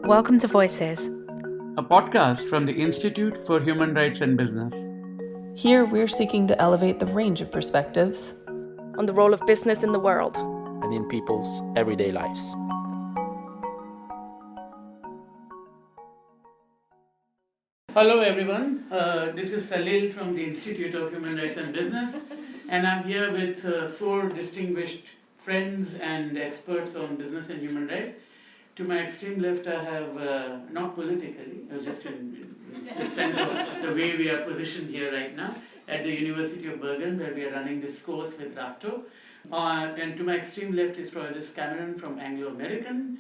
Welcome to Voices, a podcast from the Institute for Human Rights and Business. Here, we're seeking to elevate the range of perspectives on the role of business in the world and in people's everyday lives. Hello everyone, this is Salil from the Institute of Human Rights and Business, and I'm here with four distinguished friends and experts on business and human rights. To my extreme left I have, not politically, just in the sense of the way we are positioned here right now, at the University of Bergen, where we are running this course with RAFTO. And to my extreme left is Froydis Cameron from Anglo-American.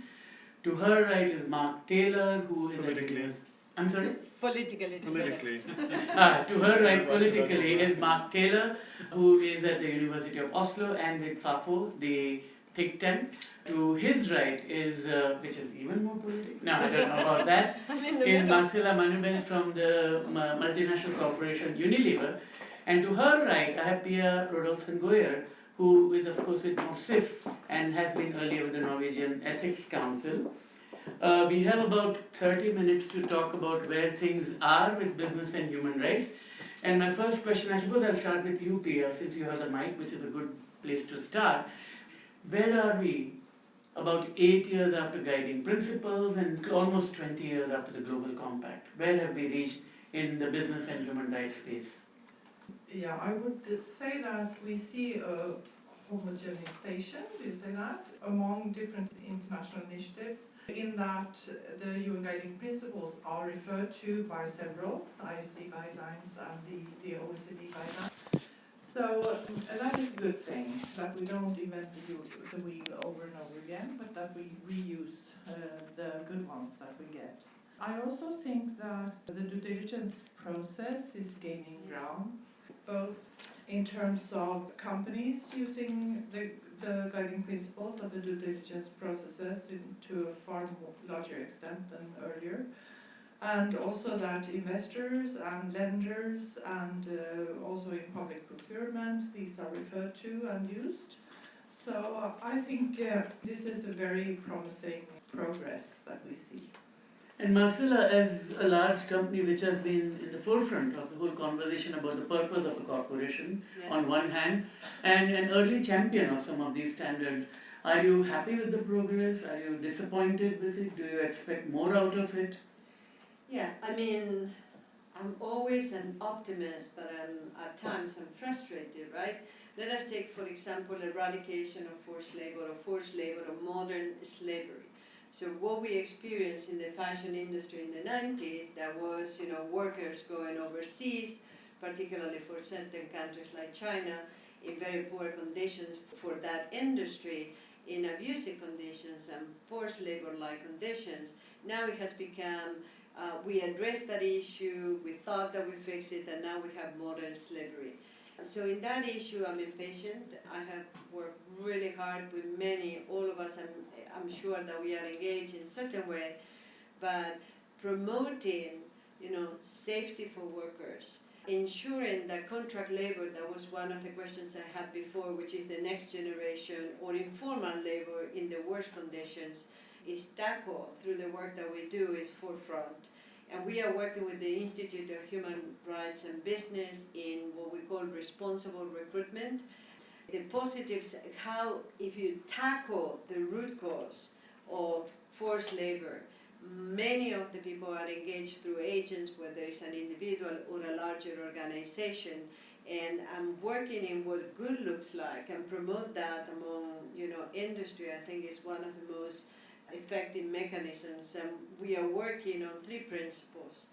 To her right is Mark Taylor, who is I'm sorry? Politically. To her right politically is Mark Taylor, who is at the University of Oslo and with FAFO, the think tank. To his right is, which is even more political, no, I don't know about that, is Marcela Manubens from the multinational corporation Unilever. And to her right, I have Pia Rudolfsson Goyer, who is of course with NOSIF and has been earlier with the Norwegian Ethics Council. We have about 30 minutes to talk about where things are with business and human rights. And my first question, I suppose I'll start with you, Pia, since you have the mic, which is a good place to start. Where are we about 8 years after guiding principles and almost 20 years after the Global Compact? Where have we reached in the business and human rights space? Yeah, I would say that we see a homogenization, do you say that, among different international initiatives, in that the UN guiding principles are referred to by several IFC guidelines and the OECD guidelines. So that is a good thing, that we don't invent the wheel over and over again, but that we reuse the good ones that we get. I also think that the due diligence process is gaining ground, both in terms of companies using the guiding principles of the due diligence processes to a far larger extent than earlier, and also that investors and lenders and also in public procurement, these are referred to and used. So I think this is a very promising progress that we see. And Marcela, as a large company which has been in the forefront of the whole conversation about the purpose of a corporation, on one hand, and an early champion of some of these standards, are you happy with the progress? Are you disappointed with it? Do you expect more out of it? Yeah, I mean, I'm always an optimist, but at times I'm frustrated, right? Let us take, for example, eradication of forced labor or modern slavery. So what we experienced in the fashion industry in the 90s, that was, workers going overseas, particularly for certain countries like China, in very poor conditions for that industry, in abusive conditions and forced labor-like conditions. Now it has become, we addressed that issue, we thought that we fixed it, and now we have modern slavery. So in that issue, I'm impatient. I have worked really hard with all of us, I'm sure that we are engaged in a certain way, but promoting, safety for workers, ensuring that contract labor, that was one of the questions I had before, which is the next generation, or informal labor in the worst conditions, is tackled through the work that we do, is forefront. And we are working with the Institute of Human Rights and Business in what we call responsible recruitment. The positives, how if you tackle the root cause of forced labor, many of the people are engaged through agents, whether it's an individual or a larger organization. And I'm working in what good looks like and promote that among, industry. I think is one of the most effective mechanisms, and we are working on 3 principles.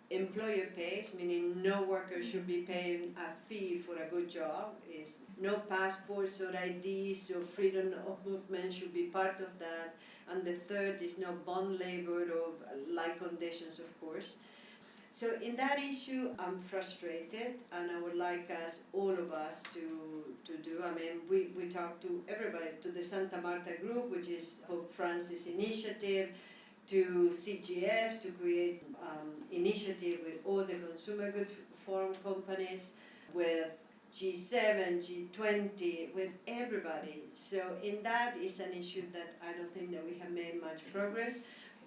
Employer pays, meaning no worker should be paying a fee for a good job. Is no passports or IDs or freedom of movement should be part of that. And the third is no bond labor or like conditions, of course. So in that issue, I'm frustrated, and I would like all of us to do. I mean, we talk to everybody, to the Santa Marta group, which is Pope Francis' initiative, to CGF to create initiative with all the consumer goods forum companies, with G7, G20, with everybody. So in that is an issue that I don't think that we have made much progress.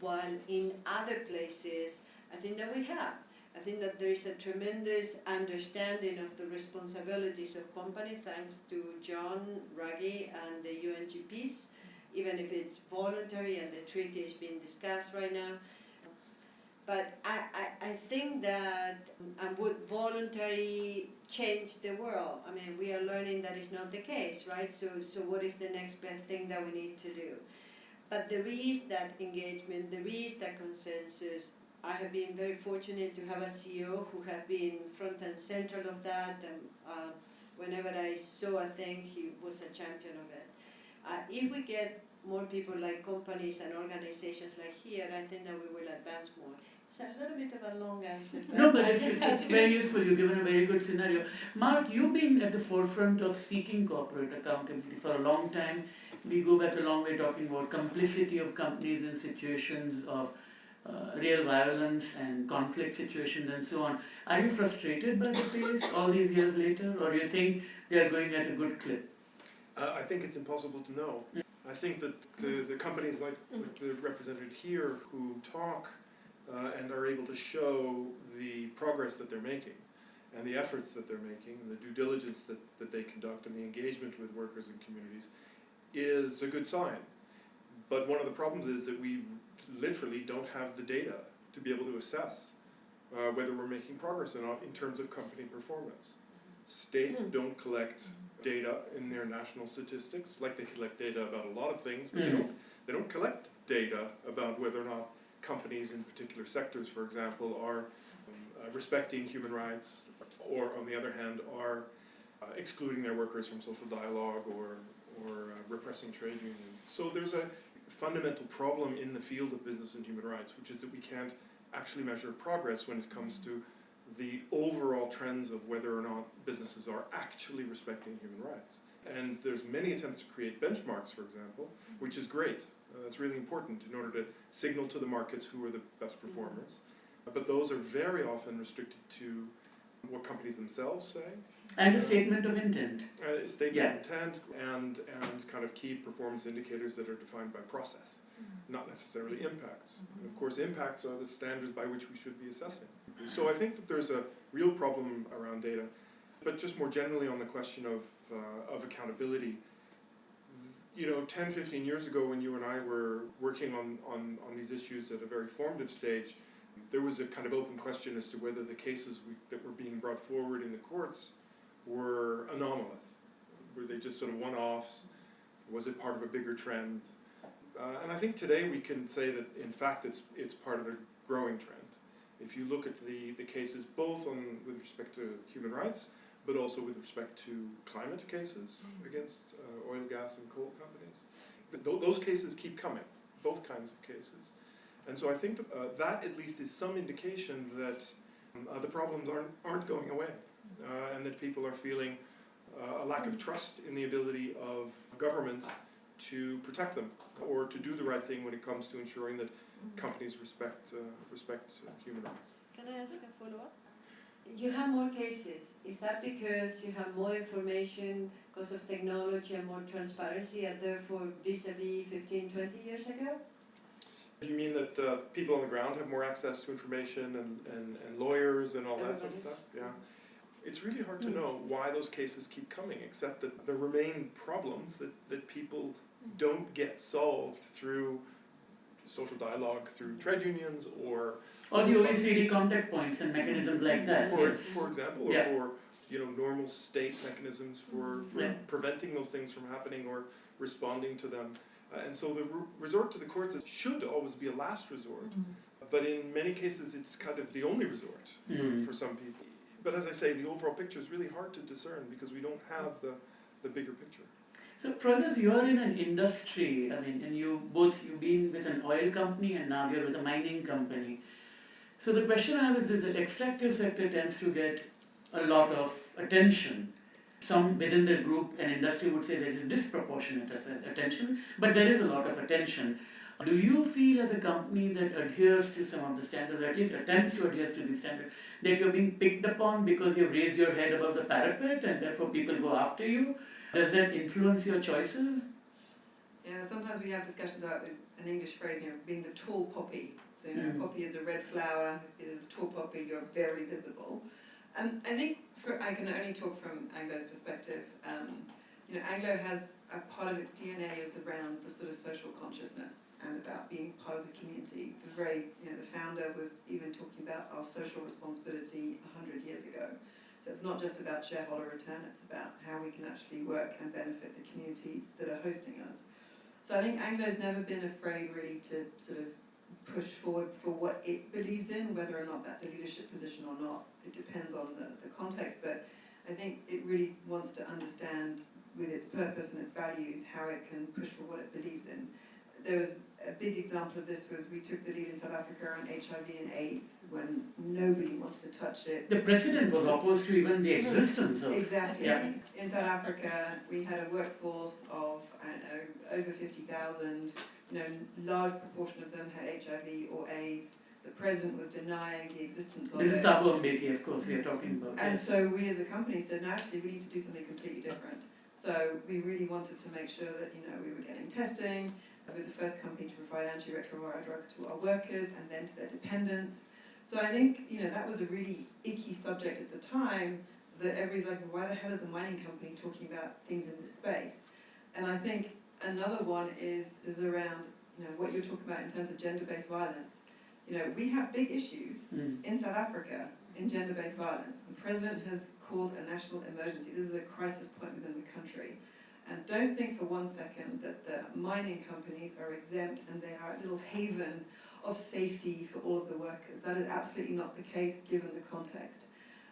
while in other places, I think that we have. I think that there is a tremendous understanding of the responsibilities of company thanks to John Ruggie and the UNGPs, even if it's voluntary and the treaty is being discussed right now. But I think that would voluntary change the world? I mean, we are learning that is not the case, right? So what is the next best thing that we need to do? But there is that engagement, there is that consensus. I have been very fortunate to have a CEO who has been front and central of that, and whenever I saw a thing, he was a champion of it. If we get more people like companies and organizations like here, I think that we will advance more. It's a little bit of a long answer. No, but it's very useful. You've given a very good scenario. Mark, you've been at the forefront of seeking corporate accountability for a long time. We go back a long way talking about complicity of companies in situations of real violence and conflict situations and so on. Are you frustrated by the pace all these years later, or do you think they are going at a good clip? I think it's impossible to know. I think that the companies like the represented here who talk and are able to show the progress that they're making and the efforts that they're making and the due diligence that they conduct and the engagement with workers and communities is a good sign. But one of the problems is that we literally don't have the data to be able to assess whether we're making progress or not in terms of company performance. States don't collect data in their national statistics, like they collect data about a lot of things, but they don't collect data about whether or not companies in particular sectors, for example, are respecting human rights, or on the other hand, are excluding their workers from social dialogue or repressing trade unions. So there's a fundamental problem in the field of business and human rights, which is that we can't actually measure progress when it comes to the overall trends of whether or not businesses are actually respecting human rights. And there's many attempts to create benchmarks, for example, which is great. That's really important in order to signal to the markets who are the best performers. But those are very often restricted to what companies themselves say. And a statement of intent. A statement of intent and kind of key performance indicators that are defined by process, not necessarily impacts. And of course, impacts are the standards by which we should be assessing. So I think that there's a real problem around data, but just more generally on the question of accountability. 10, 15 years ago when you and I were working on these issues at a very formative stage, there was a kind of open question as to whether the cases that were being brought forward in the courts were anomalous. Were they just sort of one-offs? Was it part of a bigger trend? And I think today we can say that in fact it's part of a growing trend. If you look at the cases both with respect to human rights, but also with respect to climate cases against oil, gas, and coal companies. Those cases keep coming, both kinds of cases. And so I think that at least is some indication that the problems aren't going away, and that people are feeling a lack of trust in the ability of governments to protect them or to do the right thing when it comes to ensuring that companies respect human rights. Can I ask a follow-up? You have more cases. Is that because you have more information because of technology and more transparency, and therefore vis-a-vis 15, 20 years ago? You mean that people on the ground have more access to information and lawyers and all that sort of stuff? Yeah. It's really hard to know why those cases keep coming, except that there remain problems that people don't get solved through social dialogue, through trade unions, or the OECD contact points and mechanisms like that. For example, or for normal state mechanisms for preventing those things from happening or responding to them. And so the resort to the courts should always be a last resort, but in many cases it's kind of the only resort for some people. But as I say, the overall picture is really hard to discern because we don't have the bigger picture. So, Froydis, you are in an industry, and you've been with an oil company and now you're with a mining company. So the question I have is the extractive sector tends to get a lot of attention. Some within the group and industry would say there is disproportionate attention, but there is a lot of attention. Do you feel as a company that adheres to some of the standards, or at least attempts to adhere to the standards, that you're being picked upon because you've raised your head above the parapet and therefore people go after you? Does that influence your choices? Yeah, sometimes sometimes we have discussions about an English phrase, being the tall poppy. So, poppy is a red flower. If you're the tall poppy, you're very visible. I think I can only talk from Anglo's perspective. Anglo has a part of its DNA is around the sort of social consciousness and about being part of the community. The founder was even talking about our social responsibility 100 years ago. So it's not just about shareholder return, it's about how we can actually work and benefit the communities that are hosting us. So I think Anglo's never been afraid really to sort of push forward for what it believes in, whether or not that's a leadership position or not. It depends on the context, but I think it really wants to understand with its purpose and its values how it can push for what it believes in. There was a big example of this was we took the lead in South Africa on HIV and AIDS when nobody wanted to touch it. The president was opposed to even the existence of... Exactly. Yeah. In South Africa, we had a workforce of, over 50,000. Large proportion of them had HIV or AIDS. The president was denying the existence of it. This is Thabo Mbeki, of course, we are talking about. And so we as a company said, no, actually, we need to do something completely different. So we really wanted to make sure that, we were getting testing. We were the first company to provide antiretroviral drugs to our workers and then to their dependents. So I think, that was a really icky subject at the time that everybody's like, well, why the hell is a mining company talking about things in this space? And I think another one is around, what you're talking about in terms of gender-based violence. We have big issues in South Africa in gender-based violence. The president has called a national emergency. This is a crisis point within the country. And don't think for one second that the mining companies are exempt and they are a little haven of safety for all of the workers. That is absolutely not the case given the context.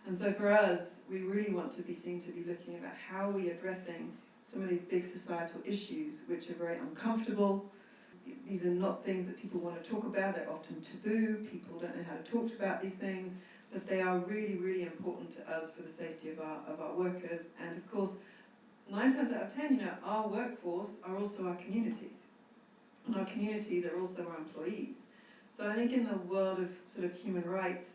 And so for us, we really want to be seen to be looking about how are we addressing some of these big societal issues which are very uncomfortable. These are not things that people want to talk about. They're often taboo. People don't know how to talk about these things, but they are really, really important to us for the safety of our workers. And of course, 9 times out of 10, our workforce are also our communities. And our communities are also our employees. So I think in the world of sort of human rights,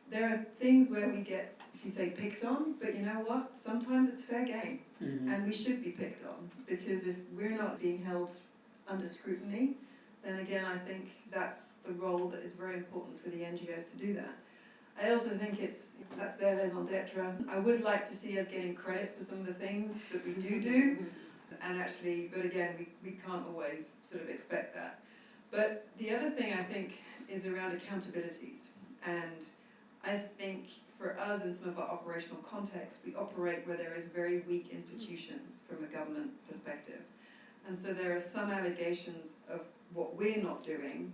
there are things where we get, if you say, picked on, but you know what? Sometimes it's fair game. And we should be picked on, because if we're not being held under scrutiny, then again, I think that's the role that is very important for the NGOs to do that. I also think that's their raison d'etre. I would like to see us getting credit for some of the things that we do, and actually, but again, we can't always sort of expect that. But the other thing I think is around accountabilities, and I think for us in some of our operational contexts, we operate where there is very weak institutions from a government perspective. And so there are some allegations of what we're not doing,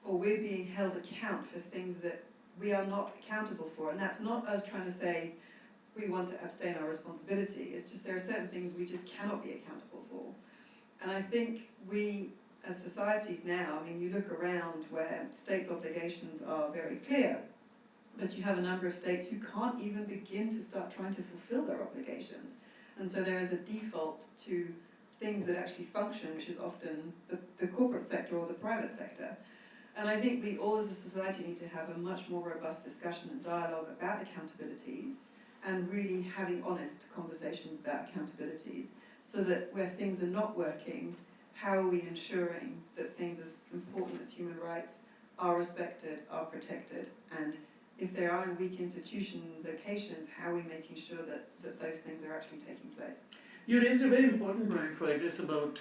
or we're being held account for things that we are not accountable for. And that's not us trying to say we want to abstain our responsibility. It's just there are certain things we just cannot be accountable for. And I think we, as societies now, you look around where states' obligations are very clear, but you have a number of states who can't even begin to start trying to fulfill their obligations. And so there is a default to things that actually function, which is often the corporate sector or the private sector. And I think we all as a society need to have a much more robust discussion and dialogue about accountabilities and really having honest conversations about accountabilities so that where things are not working, how are we ensuring that things as important as human rights are respected, are protected, and if there are in weak institution locations, how are we making sure that those things are actually taking place? You raised a very important point, Froydis, about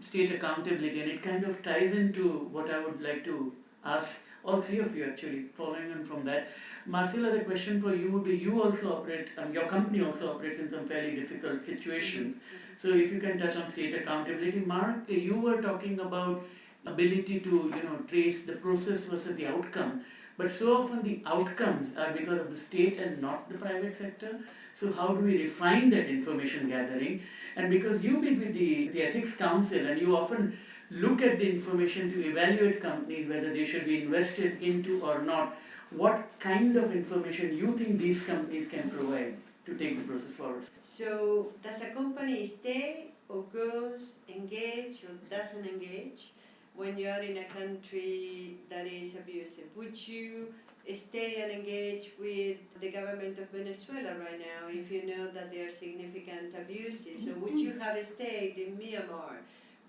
state accountability, and it kind of ties into what I would like to ask all three of you actually, following on from that. Marcela, the question for you would be, you also operate, your company also operates in some fairly difficult situations. So if you can touch on state accountability. Mark, you were talking about ability to trace the process versus the outcome. But so often the outcomes are because of the state and not the private sector. So how do we refine that information gathering? And because you meet with the Ethics Council and you often look at the information to evaluate companies, whether they should be invested into or not, what kind of information you think these companies can provide to take the process forward? So does a company stay or goes, engage or doesn't engage when you are in a country that is abusive? Would you stay and engage with the government of Venezuela right now if you know that there are significant abuses? Or would you have stayed in Myanmar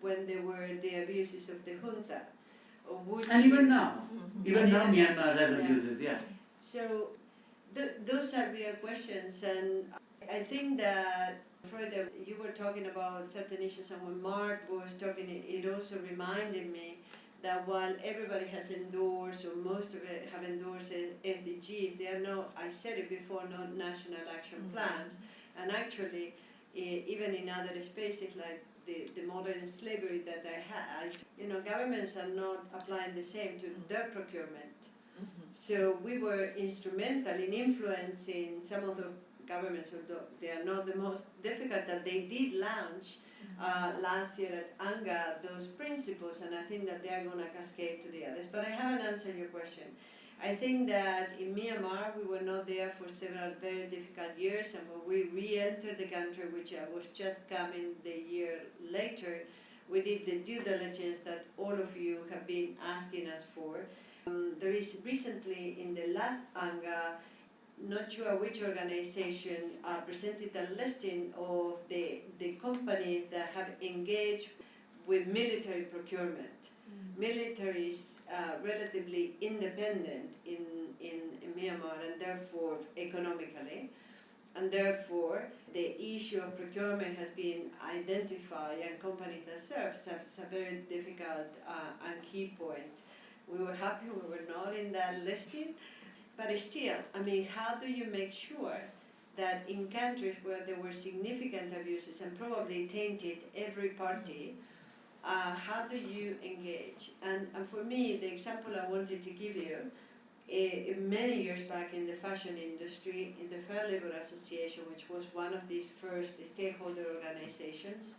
when there were the abuses of the junta. And even now, even And now even- Myanmar has yeah. abuses, yeah. So those are real questions, and I think that Freud, you were talking about certain issues, and when Mark was talking, it also reminded me that while everybody has endorsed, or most of it have endorsed SDGs, they are not, I said it before, not national action plans. And actually, even in other spaces like the modern slavery that I had, governments are not applying the same to their procurement. So we were instrumental in influencing some of the governments, although they are not the most difficult, that they did launch last year at ANGA those principles, and I think that they are going to cascade to the others. But I haven't answered your question. I think that in Myanmar we were not there for several very difficult years, and when we re-entered the country, which I was just coming the year later, we did the due diligence that all of you have been asking us for. There is recently in the last ANGA, not sure which organization presented a listing of the companies that have engaged with military procurement. Military is relatively independent in Myanmar, and therefore economically, and therefore the issue of procurement has been identified, and companies that serve a very difficult and key point. We were happy we were not in that listing, but still, how do you make sure that in countries where there were significant abuses and probably tainted every party, how do you engage? And for me, the example I wanted to give you, many years back in the fashion industry, in the Fair Labor Association, which was one of these first stakeholder organizations,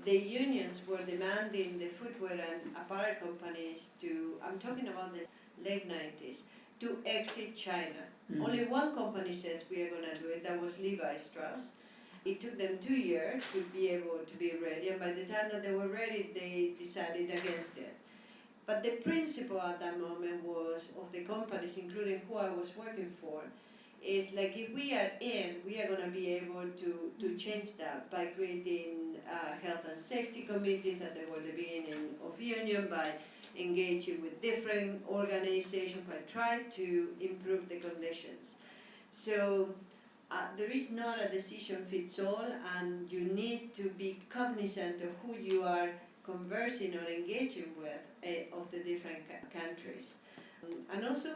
the unions were demanding the footwear and apparel companies to, I'm talking about the late 90s, to exit China. Only one company says we are going to do it, that was Levi Strauss. It took them 2 years to be able to be ready, and by the time that they were ready, they decided against it. But the principle at that moment was, of the companies, including who I was working for, is like if we are in, we are going to be able to change that by creating health and safety committees at the beginning of union, by engaging with different organizations, by trying to improve the conditions. So there is not a decision fits all, and you need to be cognizant of who you are conversing or engaging with of the different countries. And also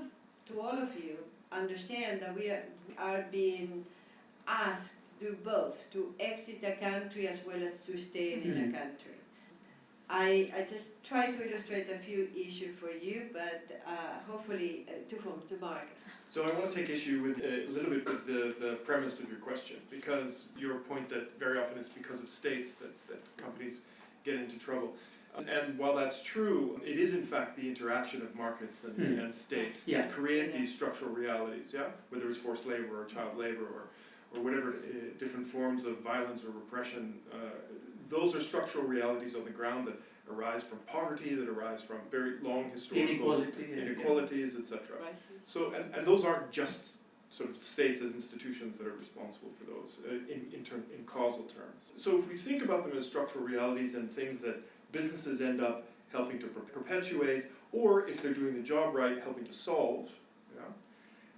to all of you, understand that we are being asked to do both, to exit a country as well as to stay in a country. I just try to illustrate a few issues for you, but hopefully to Mark. So I want to take issue with a little bit with the premise of your question, because your point that very often it's because of states that companies get into trouble. And while that's true, it is in fact the interaction of markets and states that create these structural realities, whether it's forced labor or child labor or whatever different forms of violence or repression. Those are structural realities on the ground that arise from poverty, that arise from very long historical inequalities, etc. So, and those aren't just sort of states as institutions that are responsible for those in causal terms. So if we think about them as structural realities and things that businesses end up helping to perpetuate, or if they're doing the job right, helping to solve.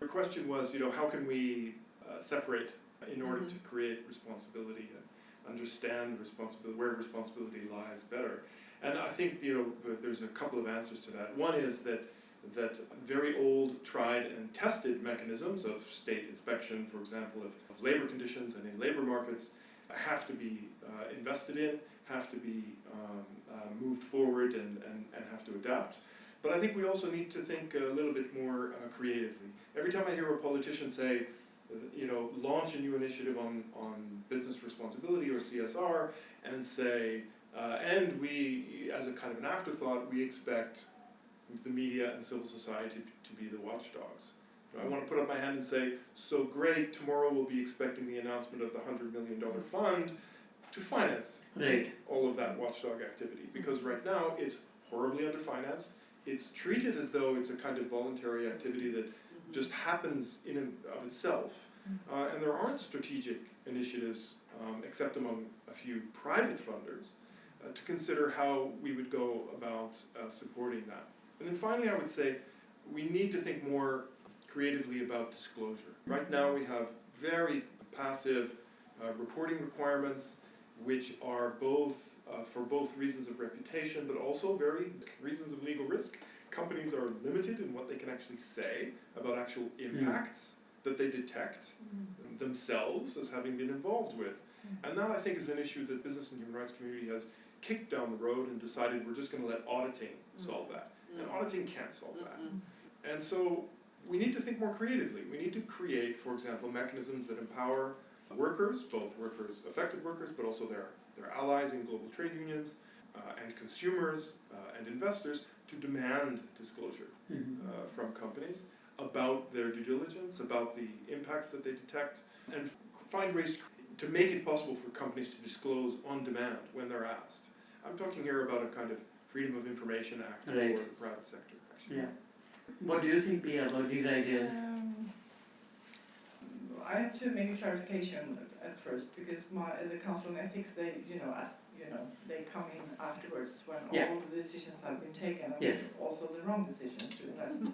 The question was, how can we separate in order to create responsibility and understand responsibility, where responsibility lies better? And I think there's a couple of answers to that. One is that very old, tried and tested mechanisms of state inspection, for example, of labor conditions and in labor markets, have to be invested in, have to be moved forward and have to adapt. But I think we also need to think a little bit more creatively. Every time I hear a politician say, launch a new initiative on business responsibility or CSR and say, and we, as a kind of an afterthought, we expect the media and civil society to be the watchdogs. I want to put up my hand and say, so great, tomorrow we'll be expecting the announcement of the $100 million fund to finance all of that watchdog activity. Because right now it's horribly underfinanced. It's treated as though it's a kind of voluntary activity that just happens in and of itself. And there aren't strategic initiatives, except among a few private funders, to consider how we would go about supporting that. And then finally, I would say we need to think more creatively about disclosure. Right now we have very passive reporting requirements, which are both for both reasons of reputation, but also very reasons of legal risk. Companies are limited in what they can actually say about actual impacts that they detect themselves as having been involved with. And that, I think, is an issue that business and human rights community has kicked down the road and decided we're just going to let auditing solve that. And auditing can't solve that. And so we need to think more creatively. We need to create, for example, mechanisms that empower workers, both workers, affected workers, but also their allies in global trade unions, and consumers and investors to demand disclosure from companies about their due diligence, about the impacts that they detect, and find ways to make it possible for companies to disclose on demand when they're asked. I'm talking here about a kind of Freedom of Information Act for the private sector, actually. Yeah. What do you think, Pia, about these ideas? I have to make a clarification at first, because the Council on Ethics, they they come in afterwards when all the decisions have been taken, and also the wrong decisions to invest.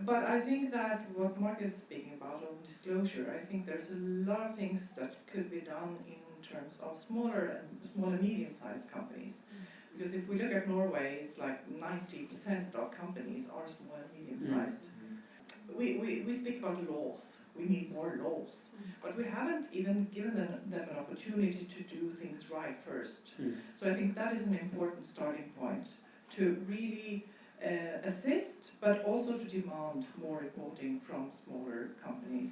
But I think that what Mark is speaking about on disclosure, I think there's a lot of things that could be done in terms of small and medium-sized companies. Because if we look at Norway, it's like 90% of companies are small and medium-sized. We speak about laws. We need more laws. But we haven't even given them an opportunity to do things right first. So I think that is an important starting point to really assist, but also to demand more reporting from smaller companies,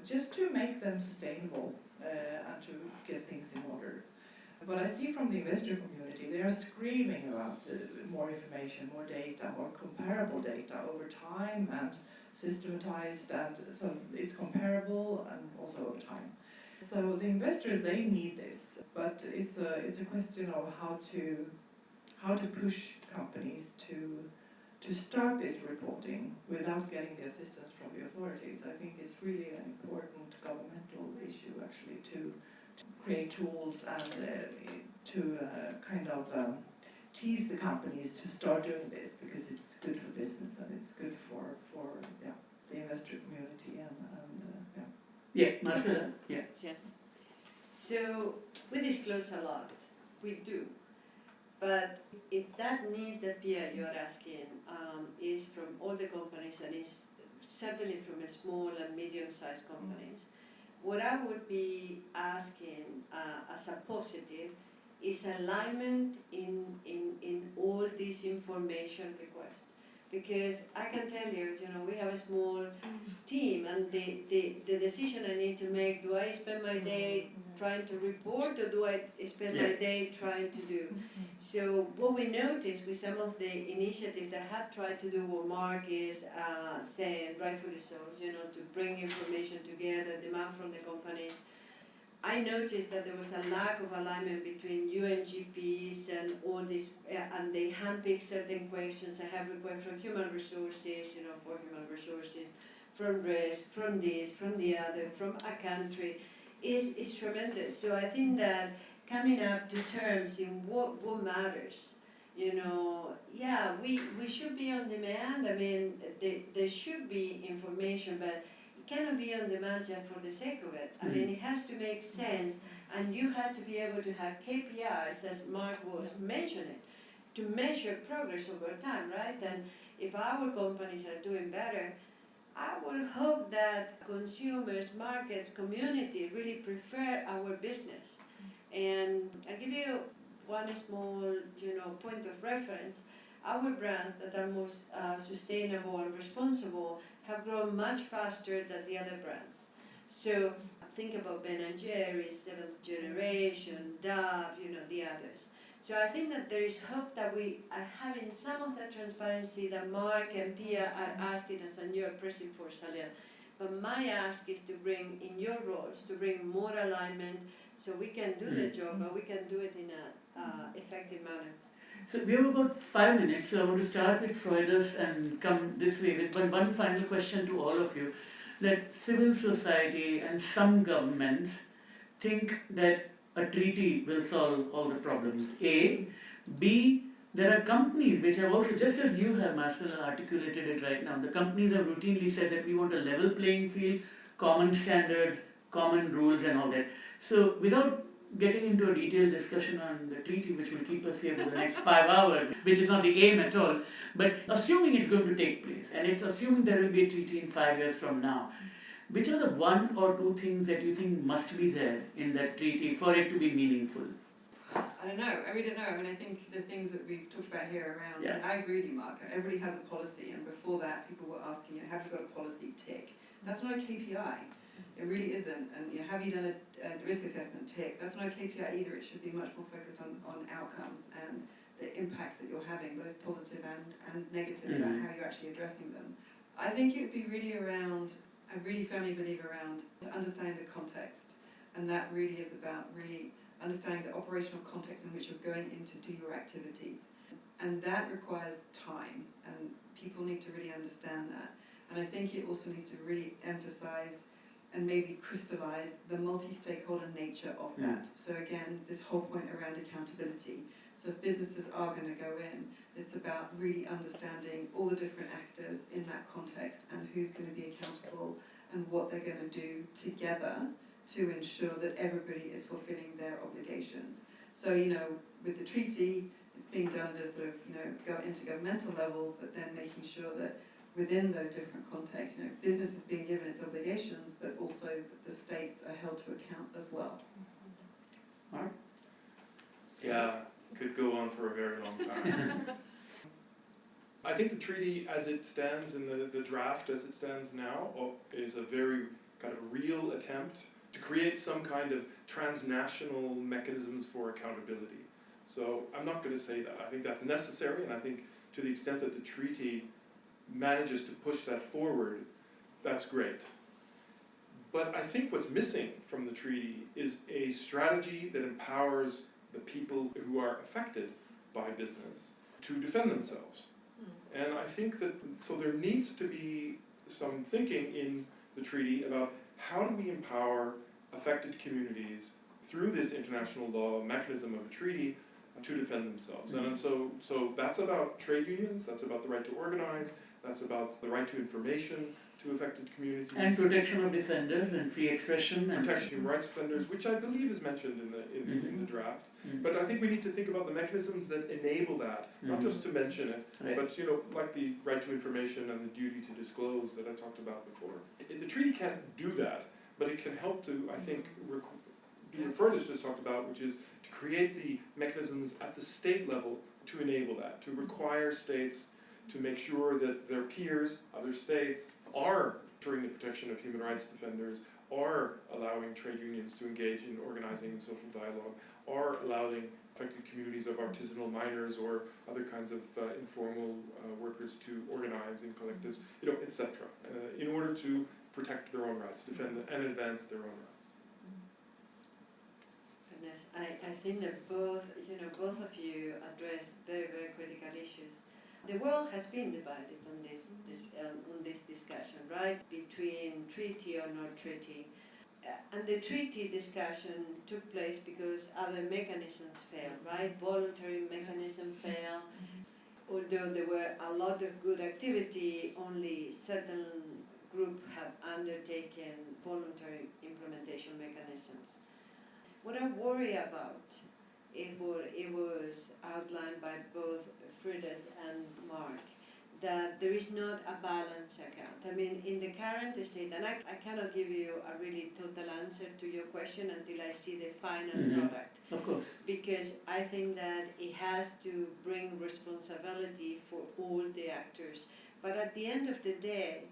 just to make them sustainable and to get things in order. But I see from the investor community, they are screaming about more information, more data, more comparable data over time and systematized, and so it's comparable and also over time. So the investors, they need this, but it's a question of how to push companies to start this reporting without getting the assistance from the authorities. I think it's really an important governmental issue, actually, to create tools and to kind of tease the companies to start doing this, because it's good for business and it's good for the investor community and Marcela? Yes. So we disclose a lot. We do. But if that need that Pia you're asking is from all the companies, and is certainly from the small and medium-sized companies, what I would be asking as a positive is alignment in all these information requests. Because I can tell you, we have a small team, and the decision I need to make, do I spend my day trying to report, or do I spend my day trying to do? So what we noticed with some of the initiatives that have tried to do what Mark is saying, rightfully so, to bring information together, demand from the companies, I noticed that there was a lack of alignment between UNGPs and all this, and they handpick certain questions. I have requests from human resources, for human resources, from risk, from this, from the other, from a country, is tremendous. So I think that coming up to terms in what matters, we should be on demand. I mean, there should be information, but cannot be on demand just for the sake of it. I mean, it has to make sense, and you have to be able to have KPIs, as Mark was mentioning, to measure progress over time, right? And if our companies are doing better, I would hope that consumers, markets, community really prefer our business. And I'll give you one small, point of reference. Our brands that are most sustainable and responsible have grown much faster than the other brands. So think about Ben & Jerry's, Seventh Generation, Dove, the others. So I think that there is hope that we are having some of the transparency that Mark and Pia are asking us, and you're pressing for, Salil. But my ask is to bring, in your roles, to bring more alignment so we can do the job, but we can do it in an effective manner. So we have about 5 minutes, so I want to start with Froydis and come this way with one final question to all of you. That civil society and some governments think that a treaty will solve all the problems. A. B. There are companies which have also, just as you have, Marcela, articulated it right now, the companies have routinely said that we want a level playing field, common standards, common rules and all that. So without getting into a detailed discussion on the treaty, which will keep us here for the next 5 hours, which is not the aim at all, but assuming it's going to take place, and it's assuming there will be a treaty in 5 years from now, which are the one or two things that you think must be there in that treaty for it to be meaningful? I don't know. I really don't know. I mean, I think the things that we've talked about here around, Yeah. I agree with you, Mark. Everybody has a policy, and before that, people were asking, have you got a policy? Tick. That's not a KPI. It really isn't. And have you done a risk assessment? Tick. That's not a KPI either. It should be much more focused on outcomes and the impacts that you're having, both positive and negative, about how you're actually addressing them. I think it would be really around, I really firmly believe around understanding the context. And that really is about really understanding the operational context in which you're going in to do your activities. And that requires time, and people need to really understand that. And I think it also needs to really emphasize and maybe crystallize the multi-stakeholder nature of that. So again, this whole point around accountability. So if businesses are going to go in, it's about really understanding all the different actors in that context and who's going to be accountable and what they're going to do together to ensure that everybody is fulfilling their obligations. So, with the treaty, it's being done at a sort of, intergovernmental level, but then making sure that within those different contexts, business is being given its obligations, but also that the states are held to account as well. Mark? Yeah, could go on for a very long time. I think the treaty as it stands in the draft as it stands now is a very kind of real attempt to create some kind of transnational mechanisms for accountability. So I'm not going to say that. I think that's necessary, and I think to the extent that the treaty manages to push that forward, that's great. But I think what's missing from the treaty is a strategy that empowers the people who are affected by business to defend themselves. And I think that, so there needs to be some thinking in the treaty about how do we empower affected communities through this international law mechanism of a treaty to defend themselves. And so that's about trade unions, that's about the right to organize, that's about the right to information to affected communities. And protection of defenders and free expression. And protection of human rights defenders, which I believe is mentioned in the draft. But I think we need to think about the mechanisms that enable that, not just to mention it, but like the right to information and the duty to disclose that I talked about before. The treaty can't do that, but it can help to, I think, do what Froydis just talked about, which is to create the mechanisms at the state level to enable that, to require states to make sure that their peers, other states, are ensuring the protection of human rights defenders, are allowing trade unions to engage in organizing and social dialogue, are allowing affected communities of artisanal miners or other kinds of informal workers to organize in collectives, etc., in order to protect their own rights, defend and advance their own rights. Goodness, I think that both of you address very, very critical issues. The world has been divided on this discussion, right? Between treaty or not treaty. And the treaty discussion took place because other mechanisms failed, right? Voluntary mechanism failed. Although there were a lot of good activity, only certain groups have undertaken voluntary implementation mechanisms. What I worry about, it was outlined by both Froydis and Mark, that there is not a balanced account. I mean, in the current state, and I cannot give you a really total answer to your question until I see the final product. Of course. Because I think that it has to bring responsibility for all the actors. But at the end of the day,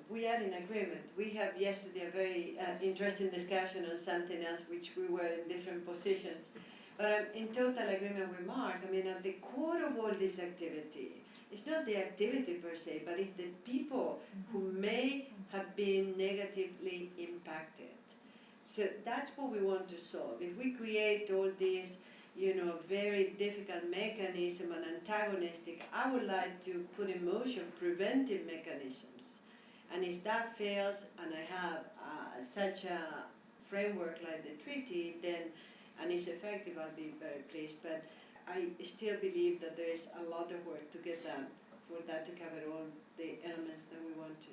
we are in agreement. We have yesterday a very interesting discussion on something else which we were in different positions. But I'm in total agreement with Mark. I mean, at the core of all this activity, it's not the activity per se, but it's the people who may have been negatively impacted. So that's what we want to solve. If we create all these, very difficult mechanism and antagonistic, I would like to put in motion preventive mechanisms. And if that fails, and I have such a framework like the treaty, then and is effective, I'll be very pleased. But I still believe that there is a lot of work to get done for that to cover all the elements that we want to.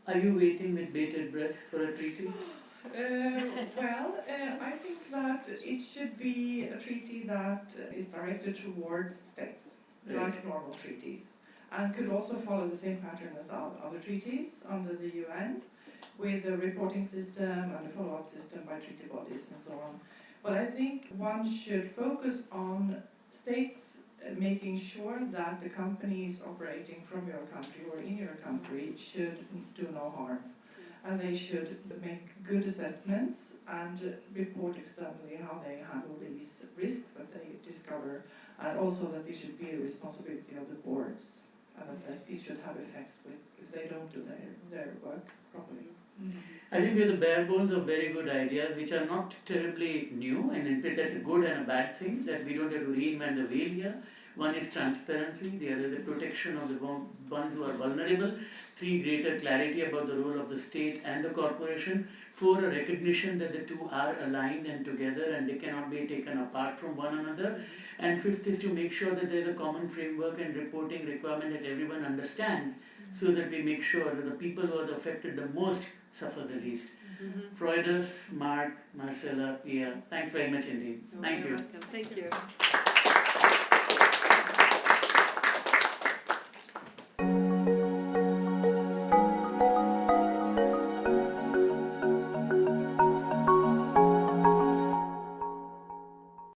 Are you waiting with bated breath for a treaty? I think that it should be a treaty that is directed towards states, like normal treaties, and could also follow the same pattern as other treaties under the UN, with a reporting system and a follow-up system by treaty bodies and so on. But I think one should focus on states making sure that the companies operating from your country or in your country should do no harm. And they should make good assessments and report externally how they handle these risks that they discover, and also that it should be a responsibility of the boards, and that it should have effects if they don't do their work properly. I think we are the bare bones of very good ideas which are not terribly new, and in fact that's a good and a bad thing, that we don't have to reinvent the wheel here. One is transparency, the other the protection of the ones who are vulnerable. 3, greater clarity about the role of the state and the corporation. 4, a recognition that the two are aligned and together and they cannot be taken apart from one another. And 5th is to make sure that there is a common framework and reporting requirement that everyone understands, so that we make sure that the people who are affected the most suffer the least. Froydis, Mark, Marcela, Pia, thanks very much indeed. Thank you. Welcome. Thank you.